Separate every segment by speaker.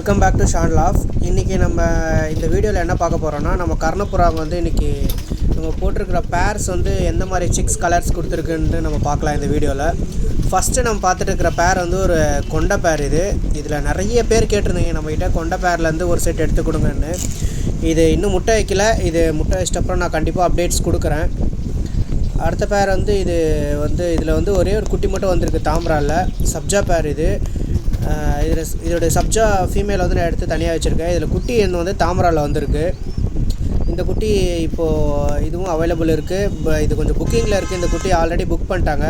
Speaker 1: Welcome back to Shan laugh. இன்றைக்கி நம்ம இந்த வீடியோவில் என்ன பார்க்க போகிறோன்னா, நம்ம கர்ணப்புறாங்க வந்து இன்றைக்கி நம்ம போட்டிருக்கிற பேர்ஸ் வந்து எந்த மாதிரி சிக்ஸ் கலர்ஸ் கொடுத்துருக்குன்னு நம்ம பார்க்கலாம் இந்த வீடியோவில். ஃபஸ்ட்டு நம்ம பார்த்துட்டு இருக்கிற பேர் வந்து ஒரு கொண்ட பேர். இதில் நிறைய பேர் கேட்டிருந்தீங்க நம்மகிட்ட கொண்ட பேர்லேருந்து ஒரு செட் எடுத்து கொடுங்கன்னு. இது இன்னும் முட்டை வைக்கல. இது முட்டை வச்சிட்டப்புறம் நான் கண்டிப்பாக அப்டேட்ஸ் கொடுக்குறேன். அடுத்த பேர் வந்து இதில் வந்து ஒரே ஒரு குட்டி மட்டும் வந்திருக்கு தாம்பராவில். சப்ஜா பேர் இதோடைய சப்ஜா ஃபீமேல் வந்து நான் எடுத்து தனியாக வச்சுருக்கேன். இதில் குட்டி வந்து தாமராவில் வந்திருக்கு. இந்த குட்டி இப்போது இதுவும் அவைலபிள் இருக்குது. இது கொஞ்சம் புக்கிங்கில் இருக்குது. இந்த குட்டி ஆல்ரெடி புக் பண்ணிட்டாங்க.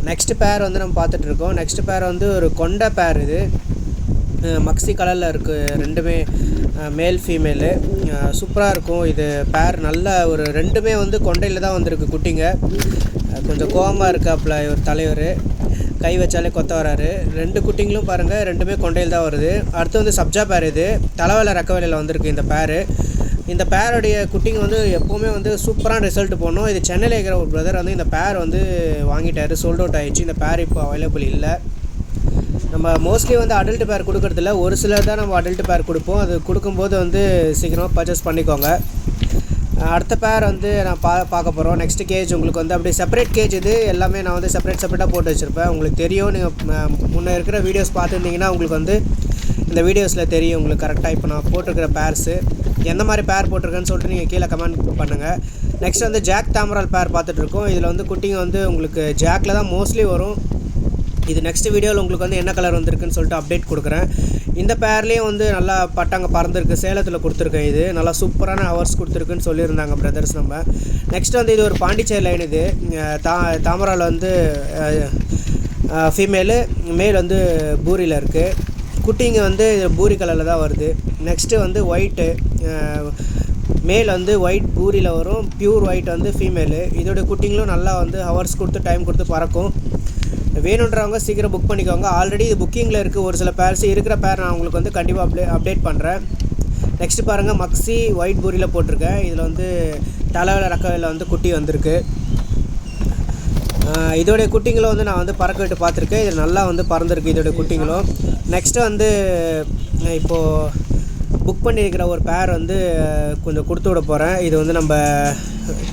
Speaker 1: நெக்ஸ்ட் பேர் வந்து நம்ம பார்த்துட்ருக்கோம். நெக்ஸ்ட் பேர் வந்து ஒரு கொண்ட பேர். இது மக்ஸி கலரில் இருக்குது. ரெண்டுமே மேல் ஃபீமேலு சூப்பராக இருக்கும். இது பேர் நல்ல ஒரு ரெண்டுமே வந்து கொண்டையில் தான் வந்திருக்கு குட்டிங்க. கொஞ்சம் கோவமாக இருக்காப்புல ஒரு தலைவர், கை வச்சாலே கொத்த வராரு. ரெண்டு குட்டிங்களும் பாருங்கள், ரெண்டுமே கொண்டையில் தான் வருது. அடுத்து வந்து சப்ஜா பேர். இது தலைவேலை ரெக்க வேலையில் வந்திருக்கு இந்த பேர். இந்த பேருடைய குட்டிங்க வந்து எப்போவுமே வந்து சூப்பரான ரிசல்ட் போடணும். இது சென்னையில் இருக்கிற ஒரு பிரதர் வந்து இந்த பேர் வந்து வாங்கிட்டார். சோல்ட் அவுட் ஆகிடுச்சு. இந்த பேர் இப்போ அவைலபிள் இல்லை. நம்ம மோஸ்ட்லி வந்து அடல்ட் பேர் கொடுக்குறதில்ல. ஒரு சிலர் தான் நம்ம அடல்ட் பேர் கொடுப்போம். அது கொடுக்கும்போது வந்து சீக்கிரமாக பர்ச்சேஸ் பண்ணிக்கோங்க. அடுத்த பேர் வந்து நான் பார்க்க போகிறோம். நெக்ஸ்ட் கேஜ் உங்களுக்கு வந்து அப்படியே செப்பரேட் கேஜ். இது எல்லாமே நான் வந்து செப்பரேட்டாக போட்டு வச்சுருப்பேன். உங்களுக்கு தெரியும், நீங்கள் முன்னே இருக்கிற வீடியோஸ் பார்த்துருந்தீங்கன்னா உங்களுக்கு வந்து இந்த வீடியோஸில் தெரியும் உங்களுக்கு கரெக்டாக. இப்போ நான் போட்டிருக்கிற பேர்ஸு எந்த மாதிரி பேர் போட்டிருக்கேன்னு சொல்லிட்டு நீங்கள் கீழே கமெண்ட் பண்ணுங்கள். நெக்ஸ்ட் வந்து ஜாக் தாமரால் பேர் பார்த்துட்ருக்கோம். இதில் வந்து குட்டிங்க வந்து உங்களுக்கு ஜாக்கில் தான் மோஸ்ட்லி வரும். இது நெக்ஸ்ட் வீடியோவில் உங்களுக்கு வந்து என்ன கலர் வந்திருக்குன்னு சொல்லிட்டு அப்டேட் கொடுக்குறேன். இந்த பேர்லேயும் வந்து நல்லா பட்டாங்க பறந்துருக்கு. சேலத்தில் கொடுத்துருக்கேன். இது நல்லா சூப்பரான ஹவர்ஸ் கொடுத்துருக்குன்னு சொல்லியிருந்தாங்க பிரதர்ஸ். நம்ம நெக்ஸ்ட் வந்து இது ஒரு பாண்டிச்சேரி லைன். இது தாமராவில் வந்து ஃபீமேலு, மேல் வந்து பூரியில் இருக்குது. குட்டிங்க வந்து பூரி கலரில் தான் வருது. நெக்ஸ்ட்டு வந்து ஒயிட்டு, மேல் வந்து ஒயிட் பூரியில் வரும். பியூர் ஒயிட் வந்து ஃபீமேலு. இதோடைய குட்டிங்களும் நல்லா வந்து ஹவர்ஸ் கொடுத்து டைம் கொடுத்து பறக்கும். வேணுன்றவங்க சீக்கிரம் புக் பண்ணிக்கோங்க. ஆல்ரெடி இது புக்கிங்கில் இருக்குது. ஒரு சில பேர்ஸ் இருக்கிற பேர் நான் உங்களுக்கு வந்து கண்டிப்பாக அப்டேட் பண்ணுறேன். நெக்ஸ்ட்டு பாருங்கள், மக்ஸி ஒயிட் பூரியில் போட்டிருக்கேன். இதில் வந்து தலைவேலை ரக்கவையில் வந்து குட்டி வந்திருக்கு. இதோடைய குட்டிங்களும் வந்து நான் வந்து பறக்க விட்டு பார்த்துருக்கேன். இது நல்லா வந்து பறந்துருக்கு இதோடைய குட்டிங்களும். நெக்ஸ்ட்டு வந்து இப்போது புக் பண்ணியிருக்கிற ஒரு பேர் வந்து கொஞ்சம் கொடுத்து விட போகிறேன். இது வந்து நம்ம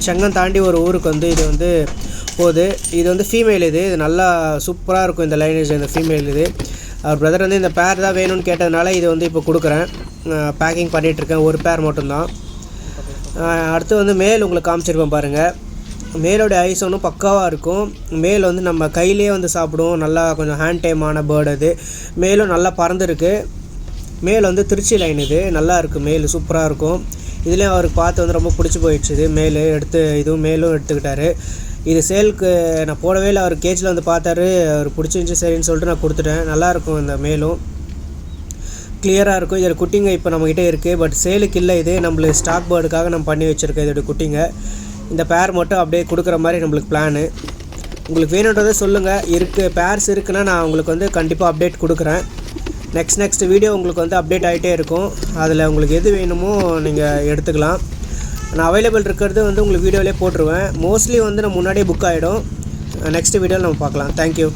Speaker 1: செங்கம் தாண்டி ஒரு ஊருக்கு வந்து இது வந்து போகுது. இது வந்து ஃபீமேல். இது நல்லா சூப்பராக இருக்கும் இந்த லைனேஜ். இந்த ஃபீமேல் இது அவர் பிரதர் வந்து இந்த பேர் தான் வேணும்னு கேட்டதுனால இது வந்து இப்போ கொடுக்குறேன். பேக்கிங் பண்ணிகிட்ருக்கேன். ஒரு பேர் மட்டும்தான். அடுத்து வந்து மேல் உங்களுக்கு காமிச்சிருப்பேன் பாருங்கள். மேலோடைய ஐஸ் ஒன்றும் பக்காவாக இருக்கும். மேல் வந்து நம்ம கையிலே வந்து சாப்பிடுவோம். நல்லா கொஞ்சம் ஹேண்ட் டைமான பேர்டு. அது மேலும் நல்லா பறந்துருக்கு. மேல் வந்து திருச்சி லைன். இது நல்லா இருக்குது. மேல் சூப்பராக இருக்கும். இதுலேயும் அவருக்கு பார்த்து வந்து ரொம்ப பிடிச்சி போயிடுச்சு. இது மேல் எடுத்து இதுவும் மேலும் எடுத்துக்கிட்டாரு. இது சேலுக்கு நான் போடவே இல்லை. அவர் கேஜில் வந்து பார்த்தாரு, அவர் பிடிச்சிருந்துச்சி. சரின்னு சொல்லிட்டு நான் கொடுத்துட்டேன். நல்லாயிருக்கும் இந்த மேலும், கிளியராக இருக்கும். இதில் குட்டிங்க இப்போ நம்மக்கிட்ட இருக்குது. பட் சேலுக்கு இல்லை. இது நம்மளுக்கு ஸ்டாக் பேர்டுக்காக நம்ம பண்ணி வச்சுருக்கோம் இதோட குட்டிங்க. இந்த பேர் மட்டும் அப்படியே கொடுக்குற மாதிரி நம்மளுக்கு பிளானு. உங்களுக்கு வேணுன்றதை சொல்லுங்கள். பேர்ஸ் இருக்குன்னா நான் உங்களுக்கு வந்து கண்டிப்பாக அப்டேட் கொடுக்குறேன். நெக்ஸ்ட் வீடியோ உங்களுக்கு வந்து அப்டேட் ஆகிட்டே இருக்கும். அதில் உங்களுக்கு எது வேணுமோ நீங்கள் எடுத்துக்கலாம். நான் அவைலபிள் இருக்கிறது வந்து உங்களுக்கு வீடியோவிலே போட்டுருவேன். மோஸ்ட்லி வந்து நான் முன்னாடியே புக் ஆகிடும். நெக்ஸ்ட் வீடியோவில் நம்ம பார்க்கலாம். தேங்க்யூ.